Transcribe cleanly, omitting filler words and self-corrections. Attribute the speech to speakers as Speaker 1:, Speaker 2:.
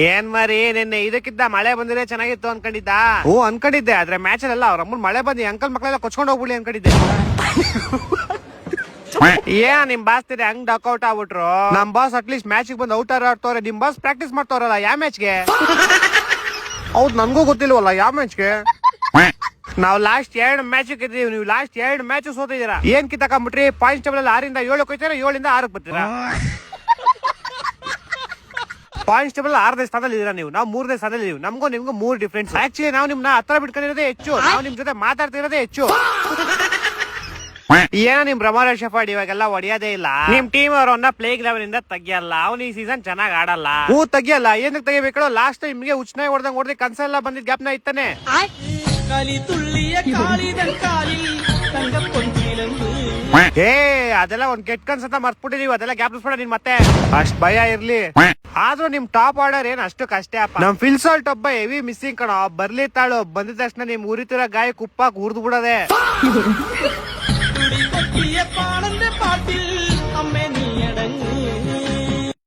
Speaker 1: ಏನ್ ಮರಿ ನಿನ್ನೆ ಇದಕ್ಕಿದ್ದ ಮಳೆ ಬಂದಿದ್ರೆ ಚೆನ್ನಾಗಿತ್ತು ಅನ್ಕೊಂಡಿದ್ದ. ಅನ್ಕೊಂಡಿದ್ದೆ, ಆದ್ರೆ ಮ್ಯಾಚ್ ಅಲ್ಲ ಅವ್ರ ಅಮ್ಮನ್ ಮಳೆ ಬಂದಿ ಅಂಕಲ್ ಮಕ್ಳೆಲ್ಲ ಕೊಚ್ಕೊಂಡು ಹೋಗ್ಬಿಡಿ ಅನ್ಕೊಂಡಿದ್ದೆ. ಏನ್ ನಿಮ್ ಬಾಸ್ ತಿರಿ ಹಂಗ್ ಡಕ್ಔಟ್ ಆಗ್ಬಿಟ್ರು. ನಮ್ ಬಾಸ್ ಅಟ್ಲೀಸ್ಟ್ ಮ್ಯಾಚ್ ಬಂದ್ ಔಟ್ ಆಡ್ತವ್ರೆ, ನಿಮ್ ಬಾಸ್ ಪ್ರಾಕ್ಟೀಸ್ ಮಾಡ್ತವ್ರಲ್ಲ ಯಾವ ಮ್ಯಾಚ್ಗೆ. ಹೌದ್ ನನ್ಗೂ ಗೊತ್ತಿಲ್ವಲ್ಲ ಯಾವ ಮ್ಯಾಚ್ಗೆ. ನಾವ್ ಲಾಸ್ಟ್ 2 ಮ್ಯಾಚ್ ಗೆದ್ದೀವಿ, ನೀವು ಲಾಸ್ಟ್ 2 ಮ್ಯಾಚ್ ಸೋತಿದ್ದೀರಾ. ಏನ್ ಕಿತ್ತಾಕೊಂಡ್ಬಿಟ್ರಿ, ಪಾಯಿಂಟ್ಸ್ ಟೇಬಲ್ ಅಲ್ಲಿ 6 ಇಂದ 7 ಹೋಗ್ತೀರಾ, 7 ಇಂದ 6 ಬರ್ತೀರಾ. ಪಾಯಿಂಟ್ಸ್ ಟೇಬಲ್ 6ನೇ ಸ್ಥಾನದಲ್ಲಿ ಇದೀರಾ ನೀವು, ನಾವು 3ನೇ ಸ್ಥಾನದಲ್ಲಿ ಇದೀವಿ. ನಮಗೂ ನಿಮ್ಗೂ 3 ಡಿಫ್ರೆನ್ಸ್. ಆಕ್ಚುಲಿ ನಾವು ನಿಮ್ನ ಹತ್ರ ಬಿಟ್ಕೊಂಡಿರೋದೇ ಹೆಚ್ಚು, ನಾವು ನಿಮ್ ಜೊತೆ ಮಾತಾಡ್ತಿರೋದೇ ಹೆಚ್ಚು. ಏನೋ ನಿಮ್ ಬ್ರಹ್ಮಾರ ಶಫಾಡ್ ಇವಾಗೆಲ್ಲ ಹೊಡಿಯೋದೇ ಇಲ್ಲ. ನಿಮ್ ಟೀಮ್ ಅವರನ್ನ ಪ್ಲೇ ಗ್ರೌಂಡ್ ಇಂದ ತೆಗಿಯಲ್ಲ. ಅವ್ನು ಈ ಸೀಸನ್ ಚೆನ್ನಾಗ್ ಆಡಲ್ಲ. ತೆಗಿಯಲ್ಲ, ಏನಕ್ಕೆ ತೆಗಿಬೇಕೋ. ಲಾಸ್ಟ್ ನಿಮ್ಗೆ ಉಚ್ಚನಾಗಿ ಹೊಡೆದಂಗ್ ಕನ್ಸೆಲ್ಲ ಬಂದಿದ್ ಗ್ಯಾಪ್ನ ಇತ್ತಾನೆ. ಏ ಅದೆಲ್ಲ ಒಂದ್ ಕೆಟ್ಟ ಕನ್ಸಂತ ಮರ್ತ್ಬಿಟ್ಟಿದೀವಿ, ಅದೆಲ್ಲ ಗ್ಯಾಪ್ ನೀನ್ ಮತ್ತೆ. ಅಷ್ಟ್ ಭಯ ಇರ್ಲಿ. ಆದ್ರೂ ನಿಮ್ ಟಾಪ್ ಆರ್ಡರ್ ಏನ್ ಅಷ್ಟು ಕಷ್ಟ ಅಪ್ಪ. ನಮ್ ಫಿಲ್ಸಾಲ್ಟ್ ಒಬ್ಬ ಹೆವಿ ಮಿಸ್ಸಿಂಗ್ ಕಣ. ಬರ್ಲಿ ತಾಳು, ಬಂದಿದ ತಕ್ಷಣ ನಿಮ್ ಉರಿತಿರೋ ಗಾಯ ಕುಪ್ಪಾಕ್ ಉರ್ದು ಬಿಡೋದೆ.